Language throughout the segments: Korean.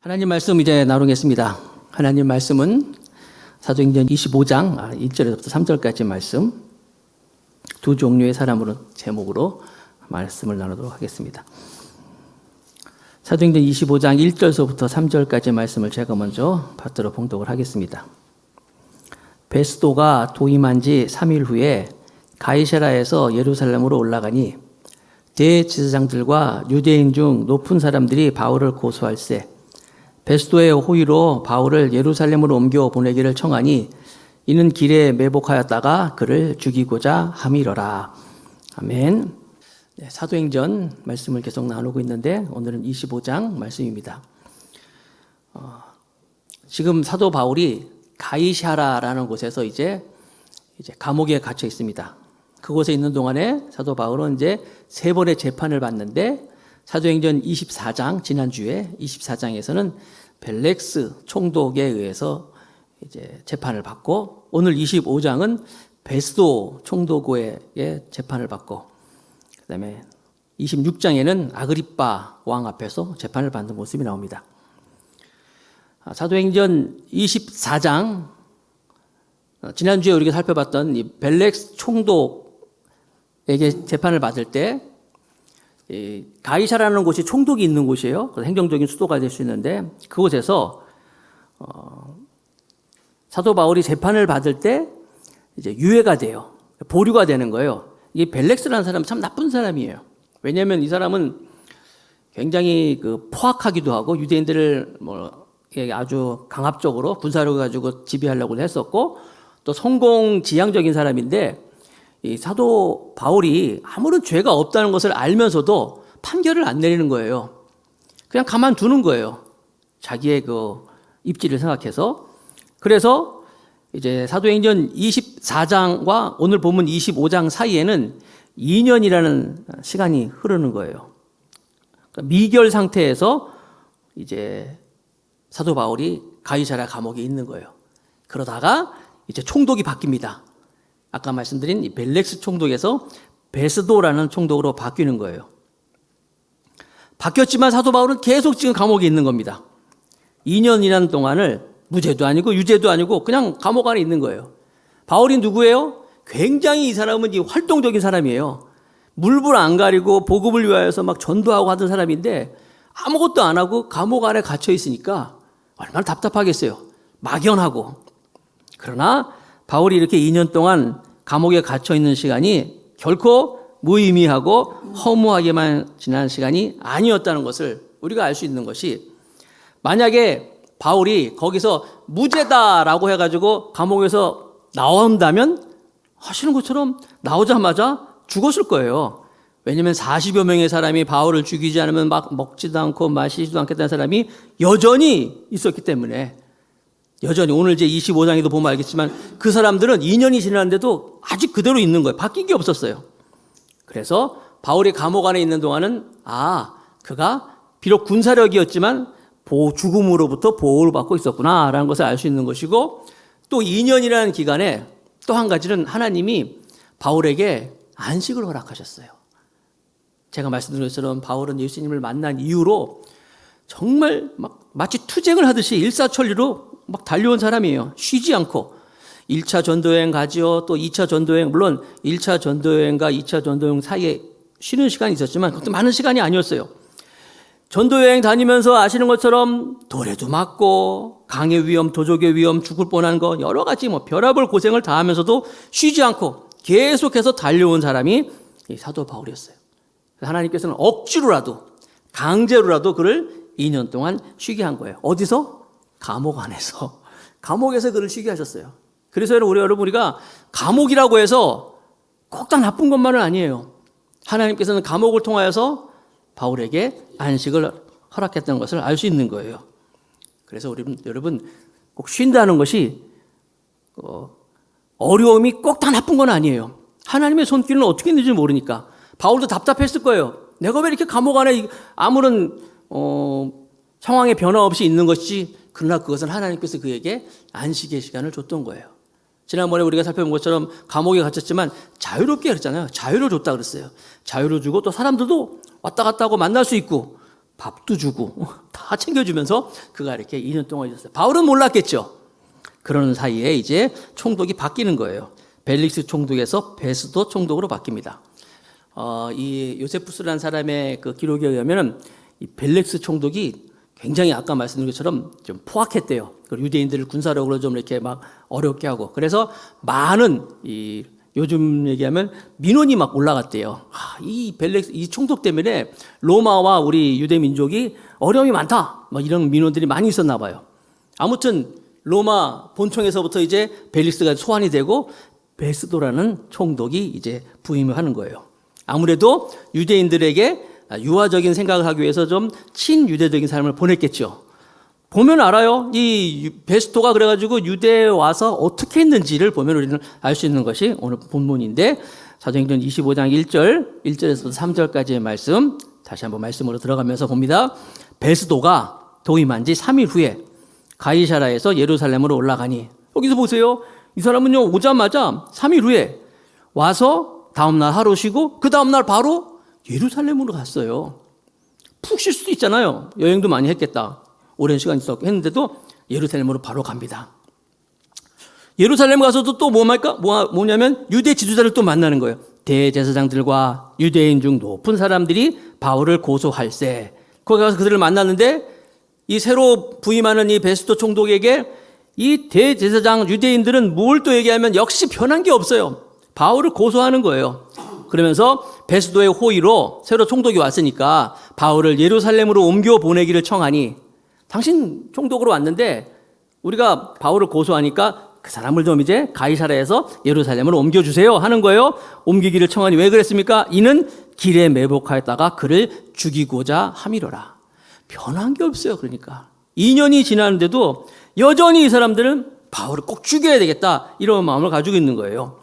하나님 말씀 이제 나누겠습니다. 하나님 말씀은 사도행전 25장 1절에서부터 3절까지 말씀, 두 종류의 사람으로 제목으로 말씀을 나누도록 하겠습니다. 사도행전 25장 1절서부터 3절까지 말씀을 제가 먼저 받들어 봉독을 하겠습니다. 베스도가 도임한 지 3일 후에 가이사랴에서 예루살렘으로 올라가니 대제사장들과 유대인 중 높은 사람들이 바울을 고소할세 베스도의 호의로 바울을 예루살렘으로 옮겨 보내기를 청하니 이는 길에 매복하였다가 그를 죽이고자 함이러라. 아멘. 네, 사도행전 말씀을 계속 나누고 있는데 오늘은 25장 말씀입니다. 지금 사도 바울이 가이사랴라는 곳에서 이제 감옥에 갇혀 있습니다. 그곳에 있는 동안에 사도 바울은 이제 세 번의 재판을 받는데 사도행전 24장 지난주에 24장에서는 벨렉스 총독에 의해서 이제 재판을 받고 오늘 25장은 베스도 총독의 재판을 받고 그다음에 26장에는 아그리빠 왕 앞에서 재판을 받는 모습이 나옵니다. 사도행전 24장 지난주에 우리가 살펴봤던 이 벨렉스 총독에게 재판을 받을 때 가이사라는 곳이 총독이 있는 곳이에요. 행정적인 수도가 될 수 있는데 그곳에서 사도 바울이 재판을 받을 때 이제 유예가 돼요. 보류가 되는 거예요. 이 벨렉스라는 사람은 참 나쁜 사람이에요. 왜냐하면 이 사람은 굉장히 포악하기도 하고 유대인들을 아주 강압적으로 군사력을 가지고 지배하려고 했었고 또 성공지향적인 사람인데 이 사도 바울이 아무런 죄가 없다는 것을 알면서도 판결을 안 내리는 거예요. 그냥 가만두는 거예요. 자기의 입지를 생각해서. 그래서 이제 사도행전 24장과 오늘 본문 25장 사이에는 2년이라는 시간이 흐르는 거예요. 그러니까 미결 상태에서 이제 사도 바울이 가이사랴 감옥에 있는 거예요. 그러다가 이제 총독이 바뀝니다. 아까 말씀드린 이 벨렉스 총독에서 베스도라는 총독으로 바뀌는 거예요. 바뀌었지만 사도 바울은 계속 지금 감옥에 있는 겁니다. 2년이라는 동안을 무죄도 아니고 유죄도 아니고 그냥 감옥 안에 있는 거예요. 바울이 누구예요? 굉장히 이 사람은 활동적인 사람이에요. 물불 안 가리고 복음을 위하여서 막 전도하고 하던 사람인데 아무것도 안 하고 감옥 안에 갇혀 있으니까 얼마나 답답하겠어요. 막연하고. 그러나 바울이 이렇게 2년 동안 감옥에 갇혀 있는 시간이 결코 무의미하고 허무하게만 지난 시간이 아니었다는 것을 우리가 알 수 있는 것이 만약에 바울이 거기서 무죄다라고 해가지고 감옥에서 나온다면 하시는 것처럼 나오자마자 죽었을 거예요. 왜냐하면 40여 명의 사람이 바울을 죽이지 않으면 막 먹지도 않고 마시지도 않겠다는 사람이 여전히 있었기 때문에 여전히 오늘 이제 25장에도 보면 알겠지만 그 사람들은 2년이 지났는데도 아직 그대로 있는 거예요. 바뀐 게 없었어요. 그래서 바울이 감옥 안에 있는 동안은 그가 비록 군사력이었지만 죽음으로부터 보호를 받고 있었구나라는 것을 알 수 있는 것이고 또 2년이라는 기간에 또 한 가지는 하나님이 바울에게 안식을 허락하셨어요. 제가 말씀드린 것처럼 바울은 예수님을 만난 이후로 정말 마치 투쟁을 하듯이 일사천리로 막 달려온 사람이에요. 쉬지 않고 1차 전도여행 가지요. 또 2차 전도여행, 물론 1차 전도여행과 2차 전도여행 사이에 쉬는 시간이 있었지만 그것도 많은 시간이 아니었어요. 전도여행 다니면서 아시는 것처럼 도래도 맞고 강의 위험, 도적의 위험, 죽을 뻔한 거 여러 가지 별의별 고생을 다 하면서도 쉬지 않고 계속해서 달려온 사람이 이 사도 바울이었어요. 하나님께서는 억지로라도 강제로라도 그를 2년 동안 쉬게 한 거예요. 어디서? 감옥 안에서. 감옥에서 그를 쉬게 하셨어요. 그래서 우리가 감옥이라고 해서 꼭 다 나쁜 것만은 아니에요. 하나님께서는 감옥을 통하여서 바울에게 안식을 허락했다는 것을 알 수 있는 거예요. 그래서 여러분 꼭 쉰다는 것이 어려움이 꼭 다 나쁜 건 아니에요. 하나님의 손길은 어떻게 있는지 모르니까. 바울도 답답했을 거예요. 내가 왜 이렇게 감옥 안에 아무런 상황의 변화 없이 있는 것이지. 그러나 그것은 하나님께서 그에게 안식의 시간을 줬던 거예요. 지난번에 우리가 살펴본 것처럼 감옥에 갇혔지만 자유롭게 그랬잖아요. 자유를 줬다 그랬어요. 자유를 주고 또 사람들도 왔다 갔다 하고 만날 수 있고 밥도 주고 다 챙겨주면서 그가 이렇게 2년 동안 있었어요. 바울은 몰랐겠죠. 그러는 사이에 이제 총독이 바뀌는 거예요. 벨릭스 총독에서 베스도 총독으로 바뀝니다. 이 요세푸스라는 사람의 그 기록에 의하면 이 벨릭스 총독이 굉장히 아까 말씀드린 것처럼 좀 포악했대요. 그리고 유대인들을 군사력으로 좀 이렇게 막 어렵게 하고 그래서 많은 이 요즘 얘기하면 민원이 막 올라갔대요. 이 벨릭스 이 총독 때문에 로마와 우리 유대 민족이 어려움이 많다. 막 이런 민원들이 많이 있었나 봐요. 아무튼 로마 본청에서부터 이제 벨릭스가 소환이 되고 베스도라는 총독이 이제 부임을 하는 거예요. 아무래도 유대인들에게 유화적인 생각을 하기 위해서 좀 친유대적인 삶을 보냈겠죠. 보면 알아요. 이 베스토가 그래가지고 유대에 와서 어떻게 했는지를 보면 우리는 알 수 있는 것이 오늘 본문인데 사도행전 25장 1절에서 3절까지의 말씀 다시 한번 말씀으로 들어가면서 봅니다. 베스도가 도임한 지 3일 후에 가이사라에서 예루살렘으로 올라가니 여기서 보세요. 이 사람은요 오자마자 3일 후에 와서 다음날 하루 쉬고 그 다음날 바로 예루살렘으로 갔어요. 푹 쉴 수도 있잖아요. 여행도 많이 했겠다. 오랜 시간 있었고 했는데도 예루살렘으로 바로 갑니다. 예루살렘 가서도 또 뭐냐면 유대 지도자를 또 만나는 거예요. 대제사장들과 유대인 중 높은 사람들이 바울을 고소할세. 거기 가서 그들을 만났는데 이 새로 부임하는 이 베스도 총독에게 이 대제사장 유대인들은 뭘 또 얘기하면 역시 변한 게 없어요. 바울을 고소하는 거예요. 그러면서 베스도의 호의로 새로 총독이 왔으니까 바울을 예루살렘으로 옮겨 보내기를 청하니 당신 총독으로 왔는데 우리가 바울을 고소하니까 그 사람을 좀 이제 가이사라에서 예루살렘으로 옮겨주세요 하는 거예요. 옮기기를 청하니 왜 그랬습니까? 이는 길에 매복하였다가 그를 죽이고자 함이로라. 변한 게 없어요. 그러니까 2년이 지났는데도 여전히 이 사람들은 바울을 꼭 죽여야 되겠다 이런 마음을 가지고 있는 거예요.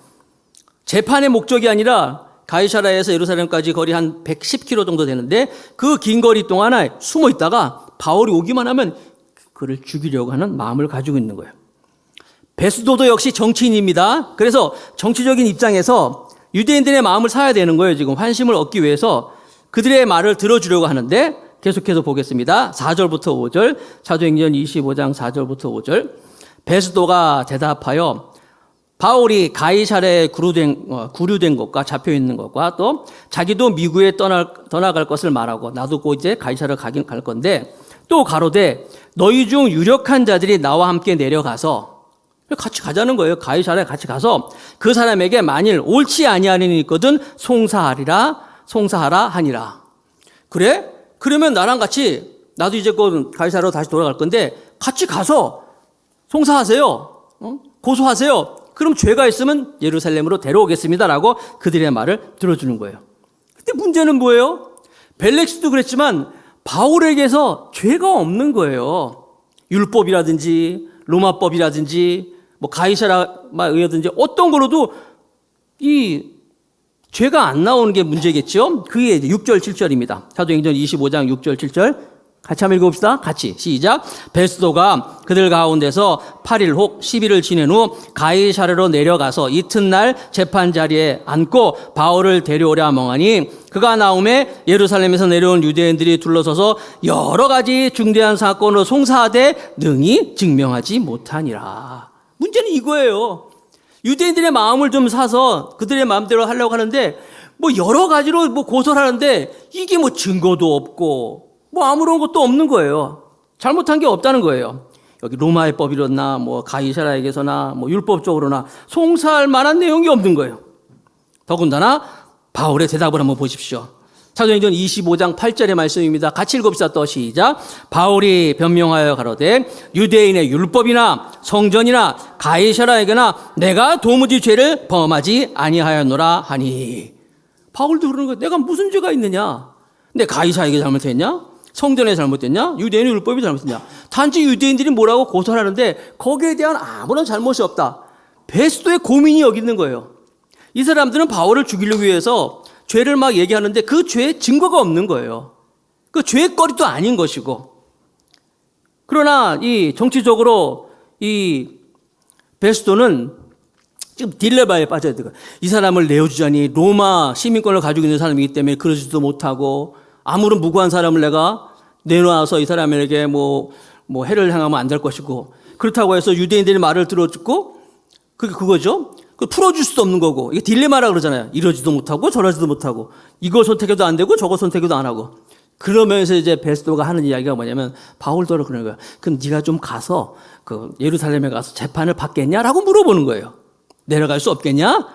재판의 목적이 아니라 가이사라에서 예루살렘까지 거리 한 110km 정도 되는데 그 긴 거리 동안에 숨어 있다가 바울이 오기만 하면 그를 죽이려고 하는 마음을 가지고 있는 거예요. 베스도도 역시 정치인입니다. 그래서 정치적인 입장에서 유대인들의 마음을 사야 되는 거예요. 지금 환심을 얻기 위해서 그들의 말을 들어주려고 하는데 계속해서 보겠습니다. 4절부터 5절 사도행전 25장 4절부터 5절 베스도가 대답하여 바울이 가이사라에 구류된 것과 잡혀있는 것과 또 자기도 미국에 떠나갈 것을 말하고 나도 곧 이제 가이사라 가긴 갈 건데 또 가로되 너희 중 유력한 자들이 나와 함께 내려가서 같이 가자는 거예요. 가이사라에 같이 가서 그 사람에게 만일 옳지 아니하는 일이 있거든 송사하라 하니라. 그래? 그러면 나랑 같이 나도 이제 곧 가이사라로 다시 돌아갈 건데 같이 가서 송사하세요. 고소하세요. 그럼 죄가 있으면 예루살렘으로 데려오겠습니다라고 그들의 말을 들어주는 거예요. 근데 문제는 뭐예요? 벨렉스도 그랬지만 바울에게서 죄가 없는 거예요. 율법이라든지 로마법이라든지 뭐 가이사라에 의하든지 어떤 거로도 이 죄가 안 나오는 게 문제겠죠. 그게 이제 6절 7절입니다. 사도행전 25장 6절 7절 같이 한번 읽어봅시다. 같이 시작. 베스도가 그들 가운데서 8일 혹 10일을 지낸 후 가이사랴로 내려가서 이튿날 재판 자리에 앉고 바울을 데려오려 하멍하니 그가 나오매 예루살렘에서 내려온 유대인들이 둘러서서 여러 가지 중대한 사건으로 송사하되 능히 증명하지 못하니라. 문제는 이거예요. 유대인들의 마음을 좀 사서 그들의 마음대로 하려고 하는데 뭐 여러 가지로 뭐 고소를 하는데 이게 뭐 증거도 없고 뭐 아무런 것도 없는 거예요. 잘못한 게 없다는 거예요. 여기 로마의 법이었나 뭐 가이사라에게서나 뭐 율법적으로나 송사할 만한 내용이 없는 거예요. 더군다나 바울의 대답을 한번 보십시오. 사도행전 25장 8절의 말씀입니다. 같이 읽읍시다. 또 시작. 바울이 변명하여 가로되 유대인의 율법이나 성전이나 가이사라에게나 내가 도무지 죄를 범하지 아니하였노라 하니. 바울도 그러는 거예요. 내가 무슨 죄가 있느냐? 근데 가이사에게 잘못했냐? 성전에 잘못됐냐? 유대인의 율법이 잘못했냐? 단지 유대인들이 뭐라고 고소를 하는데 거기에 대한 아무런 잘못이 없다. 베스도의 고민이 여기 있는 거예요. 이 사람들은 바울을 죽이려고 위해서 죄를 막 얘기하는데 그 죄의 증거가 없는 거예요. 그 죄거리도 아닌 것이고. 그러나 이 정치적으로 이 베스도는 지금 딜레마에 빠져야 돼요. 이 사람을 내어주자니 로마 시민권을 가지고 있는 사람이기 때문에 그러지도 못하고 아무런 무고한 사람을 내가 내놓아서 이 사람에게 뭐 해를 행하면 안 될 것이고, 그렇다고 해서 유대인들의 말을 들어주고, 그거죠. 그 풀어줄 수도 없는 거고, 이게 딜레마라 그러잖아요. 이러지도 못하고 저러지도 못하고, 이거 선택해도 안 되고 저거 선택해도 안 하고. 그러면서 이제 베스도가 하는 이야기가 뭐냐면, 바울도 그러는 거예요. 그럼 네가 좀 가서 그 예루살렘에 가서 재판을 받겠냐라고 물어보는 거예요. 내려갈 수 없겠냐?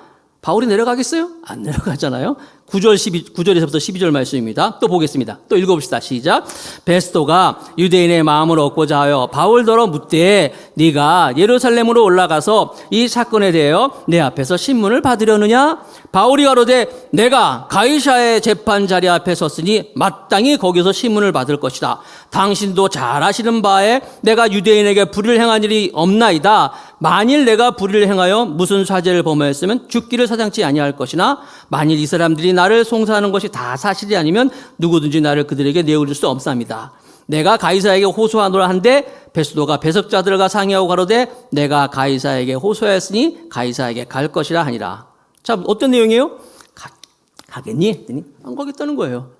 바울이 내려가겠어요? 안 내려가잖아요. 9절에서부터 12절 말씀입니다. 또 보겠습니다. 또 읽어봅시다. 시작. 베스도가 유대인의 마음을 얻고자 하여 바울더러 묻되 네가 예루살렘으로 올라가서 이 사건에 대하여 내 앞에서 신문을 받으려느냐? 바울이 가로되 내가 가이사의 재판 자리 앞에 섰으니 마땅히 거기서 신문을 받을 것이다. 당신도 잘 아시는 바에 내가 유대인에게 불의를 행한 일이 없나이다. 만일 내가 불의를 행하여 무슨 사죄를 범하였으면 죽기를 사장치 아니할 것이나 만일 이 사람들이 나를 송사하는 것이 다 사실이 아니면 누구든지 나를 그들에게 내어줄 수 없사옵니다. 내가 가이사에게 호소하노라 한데 베스도가 배석자들과 상의하고 가로되 내가 가이사에게 호소하였으니 가이사에게 갈 것이라 하니라. 자, 어떤 내용이에요? 가겠니? 했더니 안 가겠다는 거예요.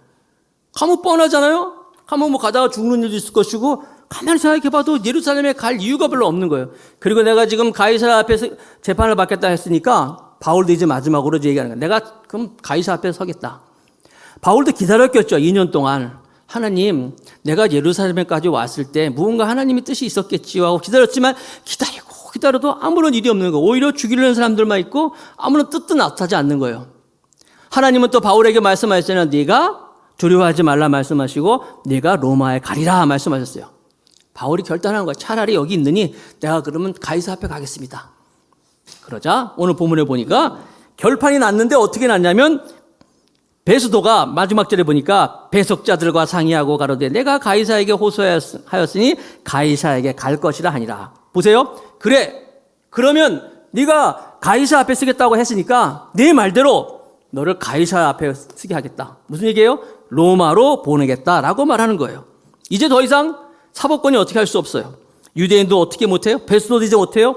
가면 뻔하잖아요. 가면 뭐 가다가 죽는 일도 있을 것이고, 가만히 생각해봐도 예루살렘에 갈 이유가 별로 없는 거예요. 그리고 내가 지금 가이사 앞에서 재판을 받겠다 했으니까 바울도 이제 마지막으로 얘기하는 거예요. 내가 그럼 가이사 앞에 서겠다. 바울도 기다렸겠죠. 2년 동안. 하나님, 내가 예루살렘까지 왔을 때 무언가 하나님의 뜻이 있었겠지요 하고 기다렸지만 기다려도 아무런 일이 없는 거예요. 오히려 죽이려는 사람들만 있고 아무런 뜻도 나타나지 않는 거예요. 하나님은 또 바울에게 말씀하셨잖아요. 네가 두려워하지 말라 말씀하시고 네가 로마에 가리라 말씀하셨어요. 바울이 결단한 거예요. 차라리 여기 있느니 내가 그러면 가이사 앞에 가겠습니다. 그러자 오늘 본문에 보니까 결판이 났는데 어떻게 났냐면 베스도가 마지막 절에 보니까 배석자들과 상의하고 가로되 내가 가이사에게 호소하였으니 가이사에게 갈 것이라 하니라. 보세요. 그래. 그러면 네가 가이사 앞에 쓰겠다고 했으니까 네 말대로 너를 가이사 앞에 쓰게 하겠다. 무슨 얘기예요? 로마로 보내겠다라고 말하는 거예요. 이제 더 이상 사법권이 어떻게 할 수 없어요. 유대인도 어떻게 못해요? 베스도도 이제 못해요.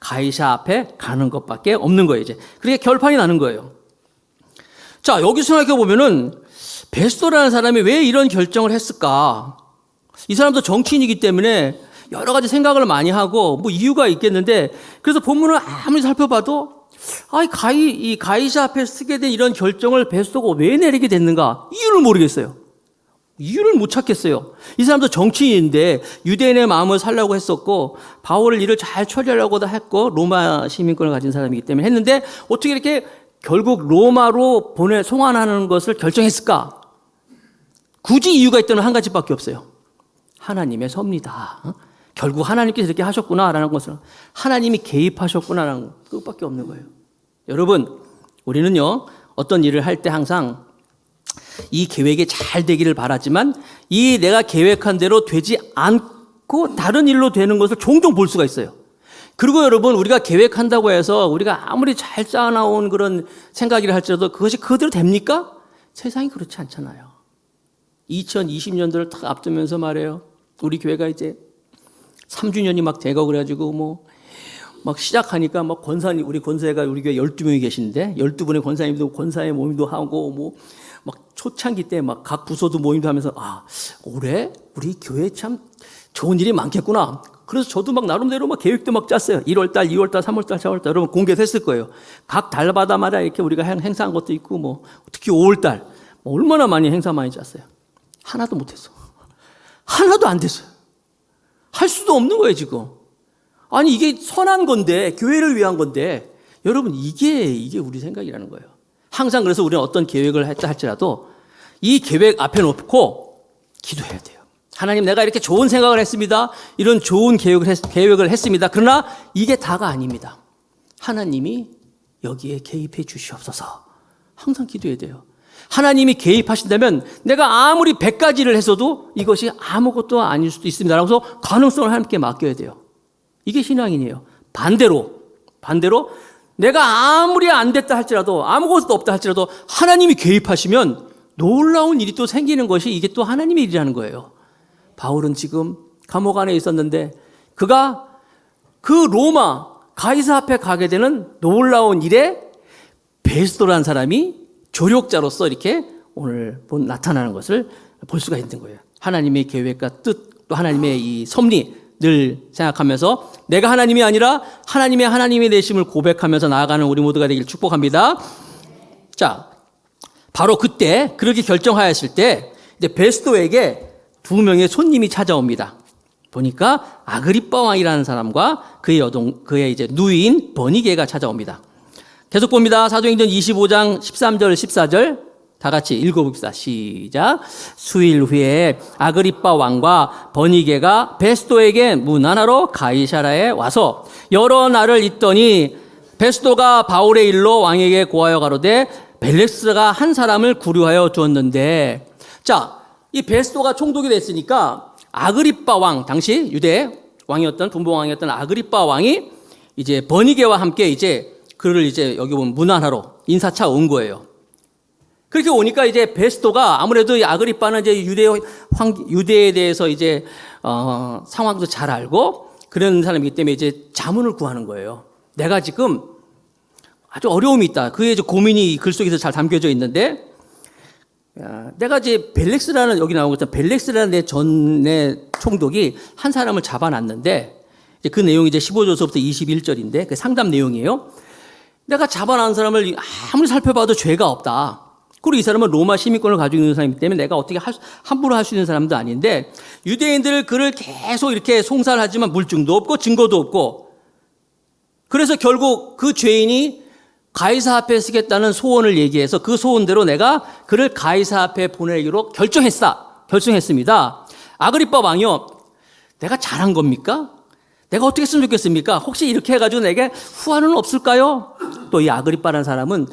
가이사 앞에 가는 것밖에 없는 거예요. 이제 그렇게 결판이 나는 거예요. 자, 여기 생각해 보면은 베스도라는 사람이 왜 이런 결정을 했을까? 이 사람도 정치인이기 때문에 여러 가지 생각을 많이 하고 뭐 이유가 있겠는데, 그래서 본문을 아무리 살펴봐도 이 가이사 앞에 쓰게 된 이런 결정을 베스도가 왜 내리게 됐는가? 이유를 모르겠어요. 이유를 못 찾겠어요. 이 사람도 정치인인데 유대인의 마음을 살려고 했었고 바울을 일을 잘 처리하려고도 했고 로마 시민권을 가진 사람이기 때문에 했는데 어떻게 이렇게 결국 로마로 송환하는 것을 결정했을까? 굳이 이유가 있다면 한 가지밖에 없어요. 하나님의 섭리다. 결국 하나님께서 이렇게 하셨구나라는 것은 하나님이 개입하셨구나라는 것밖에 없는 거예요. 여러분, 우리는요 어떤 일을 할 때 항상 이 계획이 잘 되기를 바라지만 이 내가 계획한 대로 되지 않고 다른 일로 되는 것을 종종 볼 수가 있어요. 그리고 여러분, 우리가 계획한다고 해서 우리가 아무리 잘 쌓아나온 그런 생각이라 할지라도 그것이 그대로 됩니까? 세상이 그렇지 않잖아요. 2020년도를 딱 앞두면서 말해요. 우리 교회가 이제 3주년이 막 되고 그래가지고 막 시작하니까 막 권사님, 우리 권사가 우리 교회 12명이 계신데 12분의 권사님도 권사의 모임도 하고 막 초창기 때 막 각 부서도 모임도 하면서 올해 우리 교회 참 좋은 일이 많겠구나. 그래서 저도 막 나름대로 막 계획도 막 짰어요. 1월달, 2월달, 3월달, 4월달 여러분 공개됐을 거예요. 각 달마다 이렇게 우리가 행사한 것도 있고 특히 5월달 얼마나 많이 행사 많이 짰어요. 하나도 못했어. 하나도 안 됐어요. 할 수도 없는 거예요 지금. 아니 이게 선한 건데 교회를 위한 건데 여러분 이게 우리 생각이라는 거예요. 항상 그래서 우리는 어떤 계획을 했다 할지라도 이 계획 앞에 놓고 기도해야 돼요. 하나님, 내가 이렇게 좋은 생각을 했습니다. 이런 좋은 계획을 했습니다. 그러나 이게 다가 아닙니다. 하나님이 여기에 개입해 주시옵소서. 항상 기도해야 돼요. 하나님이 개입하신다면 내가 아무리 100가지를 했어도 이것이 아무것도 아닐 수도 있습니다. 라고서 가능성을 하나님께 맡겨야 돼요. 이게 신앙이에요. 반대로 내가 아무리 안 됐다 할지라도 아무것도 없다 할지라도 하나님이 개입하시면 놀라운 일이 또 생기는 것이 이게 또 하나님의 일이라는 거예요. 바울은 지금 감옥 안에 있었는데 그가 그 로마 가이사 앞에 가게 되는 놀라운 일에 베스도라는 사람이 조력자로서 이렇게 오늘 나타나는 것을 볼 수가 있는 거예요. 하나님의 계획과 뜻, 또 하나님의 이 섭리 늘 생각하면서 내가 하나님이 아니라 하나님의 내심을 고백하면서 나아가는 우리 모두가 되길 축복합니다. 자, 바로 그때 그렇게 결정하였을 때 이제 베스도에게 두 명의 손님이 찾아옵니다. 보니까 아그리빠 왕이라는 사람과 그의 이제 누이인 버니게가 찾아옵니다. 계속 봅니다. 사도행전 25장 13절 14절 다 같이 읽어봅시다. 시작. 수일 후에 아그리빠 왕과 버니게가 베스도에게 문안하러 가이사라에 와서 여러 날을 있더니 베스도가 바울의 일로 왕에게 고하여 가로되 벨렉스가 한 사람을 구류하여 주었는데, 자, 이 베스도가 총독이 됐으니까 아그리빠 왕, 당시 유대 왕이었던 분봉왕이었던 아그리빠 왕이 이제 버니게와 함께 이제 그를 이제 여기 보면 문안하러 인사차 온 거예요. 그렇게 오니까 이제 베스도가 아무래도 이 아그리빠는 이제 유대에 대해서 이제 상황도 잘 알고 그런 사람이기 때문에 이제 자문을 구하는 거예요. 내가 지금 아주 어려움이 있다. 그의 이제 고민이 글 속에서 잘 담겨져 있는데, 내가 이제 벨렉스라는, 여기 나오고 있던 벨렉스라는 내 전내 총독이 한 사람을 잡아놨는데, 이제 그 내용이 이제 15절서부터 21절인데, 그 상담 내용이에요. 내가 잡아놓은 사람을 아무리 살펴봐도 죄가 없다. 그리고 이 사람은 로마 시민권을 가지고 있는 사람이기 때문에 내가 어떻게 함부로 할 수 있는 사람도 아닌데, 유대인들 그를 계속 이렇게 송사를 하지만 물증도 없고 증거도 없고, 그래서 결국 그 죄인이 가이사 앞에 쓰겠다는 소원을 얘기해서 그 소원대로 내가 그를 가이사 앞에 보내기로 결정했습니다. 아그리빠 왕이요, 내가 잘한 겁니까? 내가 어떻게 했으면 좋겠습니까? 혹시 이렇게 해가지고 내게 후환은 없을까요? 또 이 아그리빠라는 사람은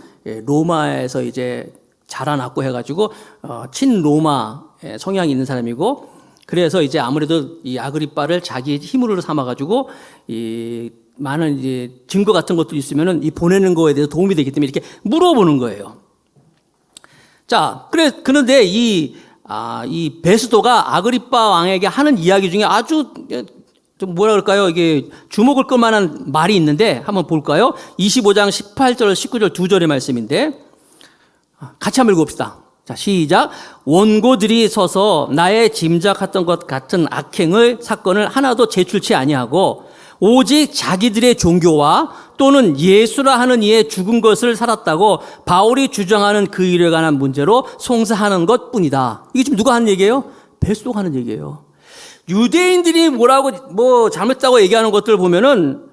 로마에서 이제 자라났고 해가지고 친로마 성향이 있는 사람이고, 그래서 이제 아무래도 이 아그리빠를 자기 힘으로 삼아가지고 이 많은 이제 증거 같은 것도 있으면은 이 보내는 거에 대해서 도움이 되기 때문에 이렇게 물어보는 거예요. 자, 그런데 이 베스도가 아그리빠 왕에게 하는 이야기 중에 아주 좀 뭐라 그럴까요? 이게 주목을 끌 만한 말이 있는데 한번 볼까요? 25장 18절, 19절 두 절의 말씀인데 같이 한번 읽어봅시다. 자, 시작. 원고들이 서서 나의 짐작했던 것 같은 악행의 사건을 하나도 제출치 아니하고 오직 자기들의 종교와 또는 예수라 하는 이의 죽은 것을 살았다고 바울이 주장하는 그 일에 관한 문제로 송사하는 것뿐이다. 이게 지금 누가 하는 얘기예요? 베스도가 하는 얘기예요. 유대인들이 뭐 잘못했다고 얘기하는 것들을 보면은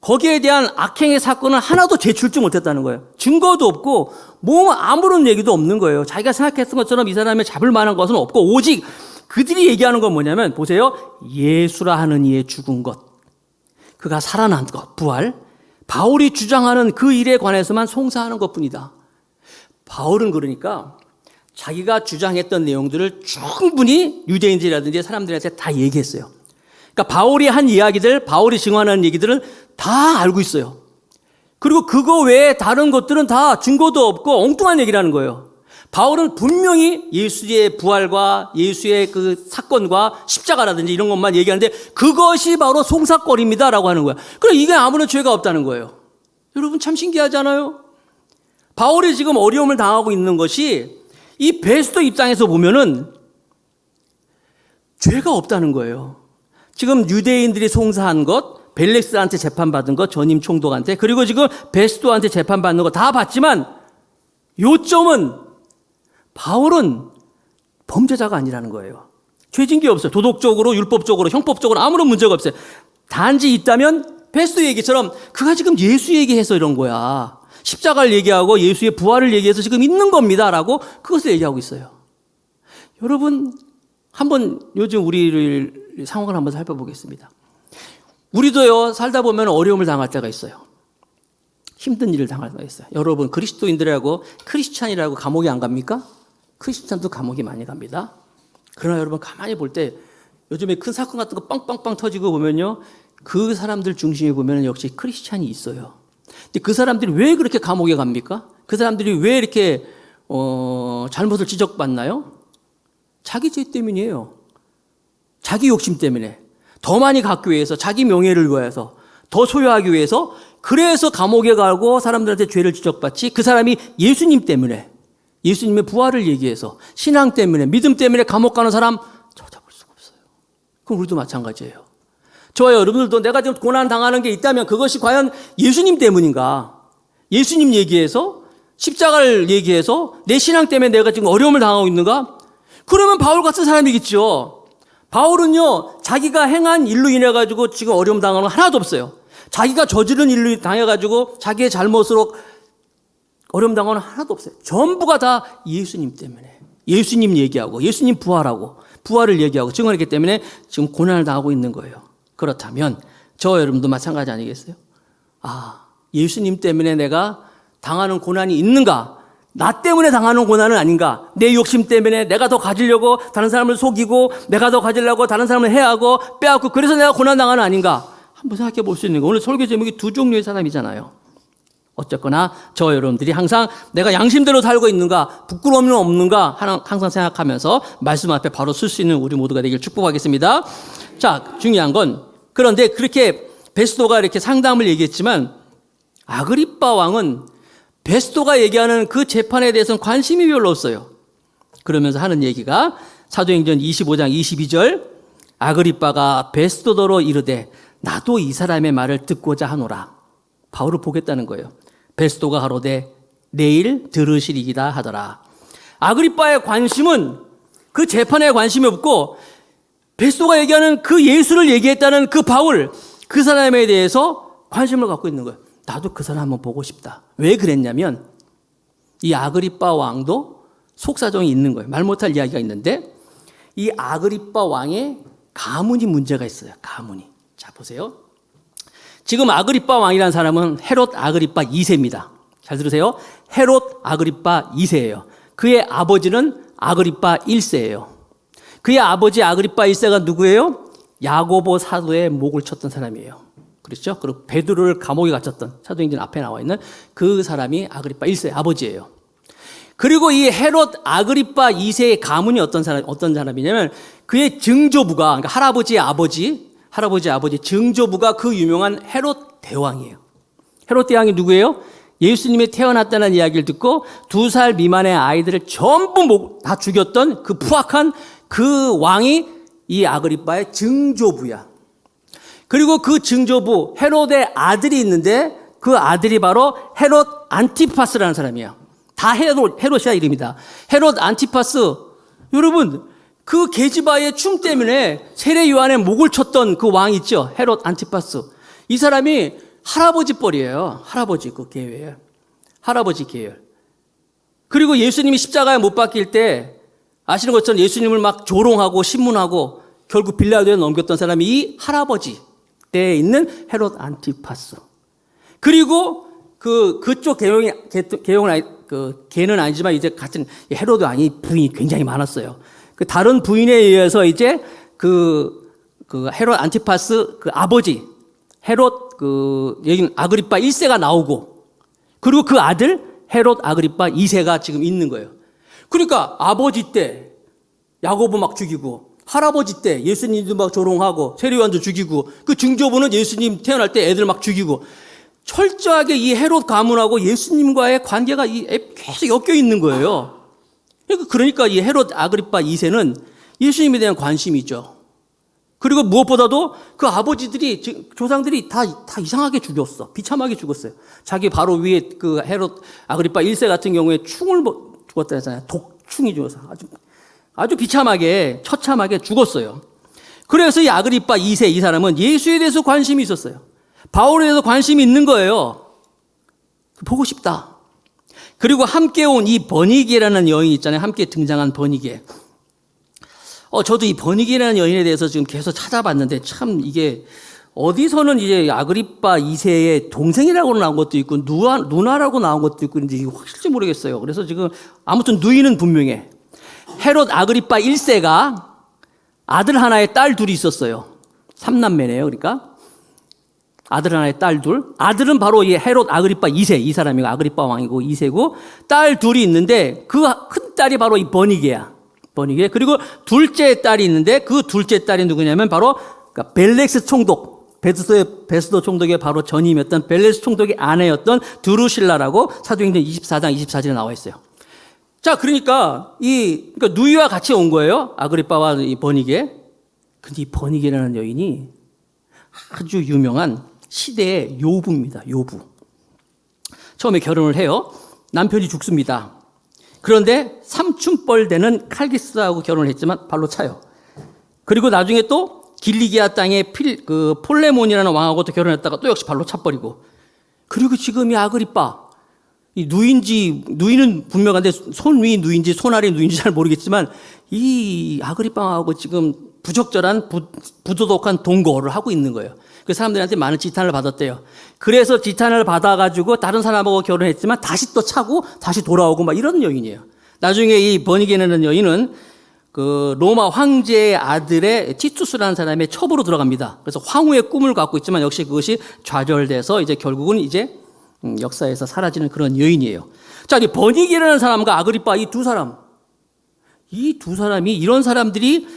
거기에 대한 악행의 사건은 하나도 제출지 못했다는 거예요. 증거도 없고 뭐 아무런 얘기도 없는 거예요. 자기가 생각했던 것처럼 이 사람을 잡을 만한 것은 없고 오직 그들이 얘기하는 건 뭐냐면, 보세요. 예수라 하는 이의 죽은 것, 그가 살아난 것, 부활, 바울이 주장하는 그 일에 관해서만 송사하는 것뿐이다. 바울은 그러니까 자기가 주장했던 내용들을 충분히 유대인들이라든지 사람들한테 다 얘기했어요. 그러니까 바울이 한 이야기들, 바울이 증언하는 얘기들은 다 알고 있어요. 그리고 그거 외에 다른 것들은 다 증거도 없고 엉뚱한 얘기라는 거예요. 바울은 분명히 예수의 부활과 예수의 그 사건과 십자가라든지 이런 것만 얘기하는데 그것이 바로 송사거리입니다라고 하는 거야. 그럼 이게 아무런 죄가 없다는 거예요. 여러분 참 신기하지 않아요? 바울이 지금 어려움을 당하고 있는 것이 이 베스도 입장에서 보면은 죄가 없다는 거예요. 지금 유대인들이 송사한 것, 벨렉스한테 재판받은 것, 전임 총독한테, 그리고 지금 베스도한테 재판받는 거 다 봤지만 요점은 바울은 범죄자가 아니라는 거예요. 죄진 게 없어요. 도덕적으로, 율법적으로, 형법적으로 아무런 문제가 없어요. 단지 있다면 베스도 얘기처럼 그가 지금 예수 얘기해서 이런 거야. 십자가를 얘기하고 예수의 부활을 얘기해서 지금 있는 겁니다라고 그것을 얘기하고 있어요. 여러분 한번 요즘 우리를 상황을 한번 살펴보겠습니다. 우리도요 살다 보면 어려움을 당할 때가 있어요. 힘든 일을 당할 때가 있어요. 여러분 그리스도인들하고 크리스찬이라고 감옥에 안 갑니까? 크리스찬도 감옥에 많이 갑니다. 그러나 여러분 가만히 볼 때 요즘에 큰 사건 같은 거 빵빵빵 터지고 보면요, 그 사람들 중심에 보면 역시 크리스찬이 있어요. 근데 그 사람들이 왜 그렇게 감옥에 갑니까? 그 사람들이 왜 이렇게 잘못을 지적받나요? 자기 죄 때문이에요. 자기 욕심 때문에. 더 많이 갖기 위해서, 자기 명예를 위해서, 더 소유하기 위해서, 그래서 감옥에 가고 사람들한테 죄를 지적받지, 그 사람이 예수님 때문에. 예수님의 부활을 얘기해서 신앙 때문에, 믿음 때문에 감옥 가는 사람 찾아볼 수가 없어요. 그럼 우리도 마찬가지예요. 저와 여러분들도 내가 지금 고난 당하는 게 있다면 그것이 과연 예수님 때문인가? 예수님 얘기해서, 십자가를 얘기해서 내 신앙 때문에 내가 지금 어려움을 당하고 있는가? 그러면 바울 같은 사람이겠죠. 바울은요, 자기가 행한 일로 인해 가지고 지금 어려움 당하는 건 하나도 없어요. 자기가 저지른 일로 당해 가지고 자기의 잘못으로 어려움 당하는 건 하나도 없어요. 전부가 다 예수님 때문에. 예수님 얘기하고, 예수님 부활하고, 부활을 얘기하고 증언했기 때문에 지금 고난을 당하고 있는 거예요. 그렇다면 저와 여러분도 마찬가지 아니겠어요? 아, 예수님 때문에 내가 당하는 고난이 있는가? 나 때문에 당하는 고난은 아닌가? 내 욕심 때문에 내가 더 가지려고 다른 사람을 속이고, 내가 더 가지려고 다른 사람을 해하고 빼앗고, 그래서 내가 고난 당하는 아닌가? 한번 생각해 볼 수 있는 거. 오늘 설교 제목이 두 종류의 사람이잖아요. 어쨌거나 저와 여러분들이 항상 내가 양심대로 살고 있는가, 부끄러움은 없는가 항상 생각하면서 말씀 앞에 바로 설 수 있는 우리 모두가 되길 축복하겠습니다. 자, 중요한 건, 그런데 그렇게 베스도가 이렇게 상담을 얘기했지만 아그리빠 왕은 베스도가 얘기하는 그 재판에 대해서는 관심이 별로 없어요. 그러면서 하는 얘기가 사도행전 25장 22절, 아그리빠가 베스도더로 이르되 나도 이 사람의 말을 듣고자 하노라. 바울을 보겠다는 거예요. 베스도가 가로되 내일 들으시리이다 하더라. 아그리빠의 관심은 그 재판에 관심이 없고, 베스도가 얘기하는 그 예수를 얘기했다는 그 바울, 그 사람에 대해서 관심을 갖고 있는 거예요. 나도 그 사람 한번 보고 싶다. 왜 그랬냐면 이 아그리빠 왕도 속사정이 있는 거예요. 말 못할 이야기가 있는데, 이 아그리빠 왕의 가문이 문제가 있어요. 가문이. 자, 보세요. 지금 아그리빠 왕이라는 사람은 헤롯 아그리빠 2세입니다. 잘 들으세요. 헤롯 아그리빠 2세예요. 그의 아버지는 아그리빠 1세예요. 그의 아버지 아그리빠 1세가 누구예요? 야고보 사도의 목을 쳤던 사람이에요. 그렇죠? 그리고 베드로를 감옥에 갇혔던, 사도행전 앞에 나와 있는 그 사람이 아그리빠 1세 아버지예요. 그리고 이 헤롯 아그리빠 2세의 가문이 어떤 사람이냐면 그의 증조부가, 그러니까 할아버지의 아버지 증조부가 그 유명한 헤롯 대왕이에요. 헤롯 대왕이 누구예요? 예수님이 태어났다는 이야기를 듣고 2살 미만의 아이들을 전부 다 죽였던 그 부악한 그 왕이 이 아그리빠의 증조부야. 그리고 그 증조부 헤롯의 아들이 있는데 그 아들이 바로 헤롯 안티파스라는 사람이에요. 다 헤롯이야 이름이다. 헤롯 안티파스, 여러분 그 계집아의 충 때문에 세례 요한의 목을 쳤던 그 왕 있죠. 헤롯 안티파스. 이 사람이 할아버지 뻘이에요. 할아버지 그 계열. 할아버지 계열. 그리고 예수님이 십자가에 못 박힐 때 아시는 것처럼 예수님을 막 조롱하고 신문하고 결국 빌라도에 넘겼던 사람이 이 할아버지 때에 있는 헤롯 안티파스. 그리고 그쪽 걔는 아니지만 이제 같은 헤롯 왕이 부인이 굉장히 많았어요. 그 다른 부인에 의해서 이제 그 헤롯 안티파스 그 아버지 헤롯 여기 아그리빠 1세가 나오고, 그리고 그 아들 헤롯 아그리빠 2세가 지금 있는 거예요. 그러니까 아버지 때 야고보 막 죽이고, 할아버지 때 예수님도 막 조롱하고 세례요한도 죽이고, 그 증조부는 예수님 태어날 때 애들 막 죽이고, 철저하게 이 헤롯 가문하고 예수님과의 관계가 계속 엮여 있는 거예요. 그러니까 이 헤롯 아그리빠 2세는 예수님에 대한 관심이죠. 그리고 무엇보다도 그 아버지들이, 조상들이 다 이상하게 죽였어. 비참하게 죽었어요. 자기 바로 위에 그 헤롯 아그리빠 1세 같은 경우에 충을 죽었다 했잖아요. 독충이 죽어서 아주 비참하게, 처참하게 죽었어요. 그래서 이 아그리빠 2세 이 사람은 예수에 대해서 관심이 있었어요. 바울에 대해서 관심이 있는 거예요. 보고 싶다. 그리고 함께 온 이 버니게라는 여인 있잖아요. 함께 등장한 버니게. 저도 이 버니게라는 여인에 대해서 지금 계속 찾아봤는데 참 이게 어디서는 이제 아그리빠 2세의 동생이라고 나온 것도 있고 누나라고 나온 것도 있고 이제 이게 확실히 모르겠어요. 그래서 지금 아무튼 누이는 분명해. 헤롯 아그리빠 1세가 아들 하나에 딸 둘이 있었어요. 3남매네요. 그러니까 아들 하나에 딸 둘. 아들은 바로 이 헤롯 아그리빠 2세, 이 사람이고 아그리빠 왕이고 2세고, 딸 둘이 있는데 그 큰 딸이 바로 이 버니게야. 버니게. 그리고 둘째 딸이 있는데 그 둘째 딸이 누구냐면 바로 그러니까 벨렉스 총독, 베스도 총독의 바로 전임이었던 벨렉스 총독의 아내였던 드루실라라고 사도행전 24장 24절에 나와 있어요. 자, 그러니까 그러니까 누이와 같이 온 거예요. 아그리빠와 이 버니게. 근데 이 버니게라는 여인이 아주 유명한 시대의 요부입니다. 요부. 처음에 결혼을 해요. 남편이 죽습니다. 그런데 삼춘벌 되는 칼기스하고 결혼을 했지만 발로 차요. 그리고 나중에 또 길리기아 땅의 폴레몬이라는 왕하고 또 결혼했다가 또 역시 발로 차버리고. 그리고 지금 이 아그리빠, 이 누이는 분명한데 손위 누이인지 손아래 누이인지 잘 모르겠지만 이 아그리빠하고 지금 부적절한 부도덕한 동거를 하고 있는 거예요. 그 사람들한테 많은 지탄을 받았대요. 그래서 지탄을 받아가지고 다른 사람하고 결혼했지만 다시 또 차고 다시 돌아오고 막 이런 여인이에요. 나중에 이 버니게라는 여인은 그 로마 황제의 아들의 티투스라는 사람의 첩으로 들어갑니다. 그래서 황후의 꿈을 갖고 있지만 역시 그것이 좌절돼서 이제 결국은 이제 역사에서 사라지는 그런 여인이에요. 자, 이 버니게라는 사람과 아그리빠 이 두 사람이 이런 사람들이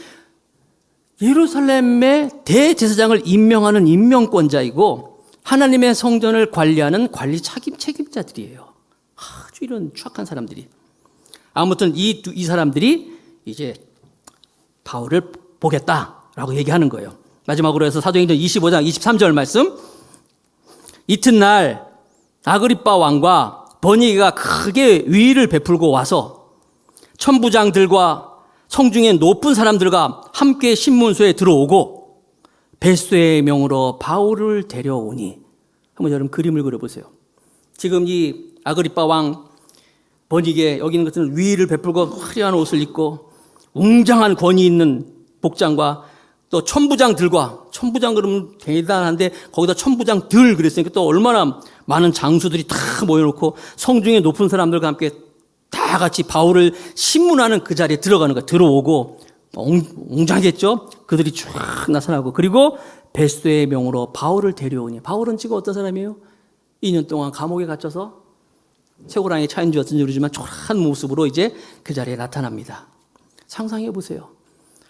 예루살렘의 대제사장을 임명하는 임명권자이고 하나님의 성전을 관리하는 관리 책임자들이에요. 아주 이런 추악한 사람들이. 아무튼 이 사람들이 이제 바울을 보겠다라고 얘기하는 거예요. 마지막으로 해서 사도행전 25장 23절 말씀. 이튿날 아그리빠 왕과 버니게가 크게 위의를 베풀고 와서 천부장들과 성중에 높은 사람들과 함께 신문소에 들어오고 베스도의 명으로 바울을 데려오니. 한번 여러분 그림을 그려보세요. 지금 이 아그리빠 왕 버니게 여기 있는 것은 위의를 베풀고 화려한 옷을 입고 웅장한 권위 있는 복장과 또 천부장들과, 천부장 그러면 대단한데 거기다 천부장들 그랬으니까 또 얼마나 많은 장수들이 다 모여놓고 성중에 높은 사람들과 함께 다 같이 바울을 신문하는 그 자리에 들어가는 거예요. 들어오고 웅장했죠. 그들이 쭉 나타나고 그리고 베스도의 명으로 바울을 데려오니. 바울은 지금 어떤 사람이에요? 2년 동안 감옥에 갇혀서 쇠고랑에 차인 줄 어쩐지 모르지만 초라한 모습으로 이제 그 자리에 나타납니다. 상상해 보세요.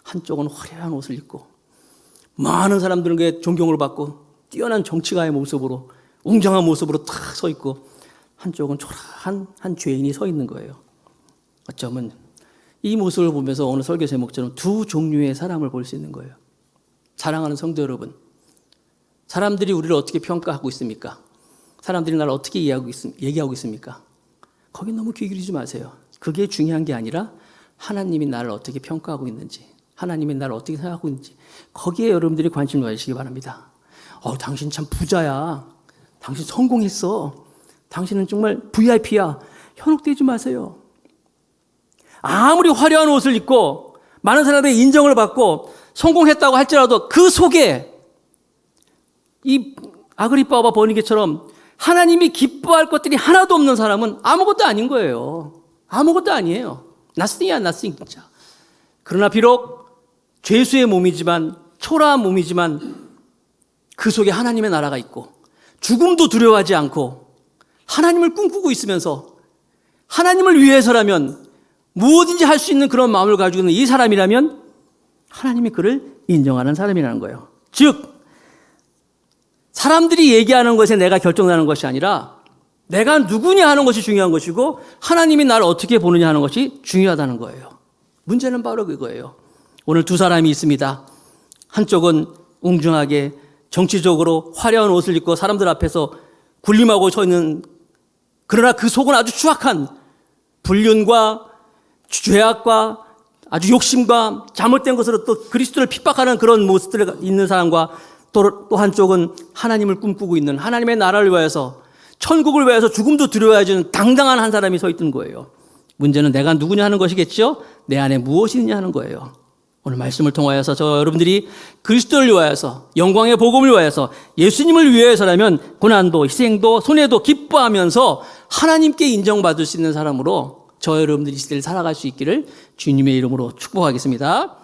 한쪽은 화려한 옷을 입고 많은 사람들에게 존경을 받고 뛰어난 정치가의 모습으로 웅장한 모습으로 탁 서 있고 한쪽은 초라한 한 죄인이 서 있는 거예요. 어쩌면 이 모습을 보면서 오늘 설교 제목처럼 두 종류의 사람을 볼 수 있는 거예요. 사랑하는 성도 여러분, 사람들이 우리를 어떻게 평가하고 있습니까? 사람들이 나를 어떻게 얘기하고 있습니까? 거기 너무 귀 기울이지 마세요. 그게 중요한 게 아니라 하나님이 나를 어떻게 평가하고 있는지, 하나님이 나를 어떻게 생각하고 있는지 거기에 여러분들이 관심을 가지시기 바랍니다. 당신 참 부자야. 당신 성공했어. 당신은 정말 VIP야. 현혹되지 마세요. 아무리 화려한 옷을 입고 많은 사람들의 인정을 받고 성공했다고 할지라도 그 속에 이 아그리빠와 버니게처럼 하나님이 기뻐할 것들이 하나도 없는 사람은 아무것도 아닌 거예요. 아무것도 아니에요. nothing이야, nothing 진짜. 그러나 비록 죄수의 몸이지만, 초라한 몸이지만 그 속에 하나님의 나라가 있고 죽음도 두려워하지 않고 하나님을 꿈꾸고 있으면서 하나님을 위해서라면 무엇인지 할 수 있는 그런 마음을 가지고 있는 이 사람이라면 하나님이 그를 인정하는 사람이라는 거예요. 즉 사람들이 얘기하는 것에 내가 결정하는 것이 아니라 내가 누구냐 하는 것이 중요한 것이고 하나님이 나를 어떻게 보느냐 하는 것이 중요하다는 거예요. 문제는 바로 그거예요. 오늘 두 사람이 있습니다. 한쪽은 웅중하게 정치적으로 화려한 옷을 입고 사람들 앞에서 군림하고 서 있는, 그러나 그 속은 아주 추악한 불륜과 죄악과 아주 욕심과 잘못된 것으로 또 그리스도를 핍박하는 그런 모습들이 있는 사람과 또 한쪽은 하나님을 꿈꾸고 있는, 하나님의 나라를 위해서 천국을 위해서 죽음도 두려워하지 않는 당당한 한 사람이 서 있는 거예요. 문제는 내가 누구냐 하는 것이겠죠. 내 안에 무엇이 있냐 하는 거예요. 오늘 말씀을 통하여서 저 여러분들이 그리스도를 위하여서, 영광의 복음을 위하여서, 예수님을 위해서라면 고난도 희생도 손해도 기뻐하면서 하나님께 인정받을 수 있는 사람으로 저 여러분들이 이 시대를 살아갈 수 있기를 주님의 이름으로 축복하겠습니다.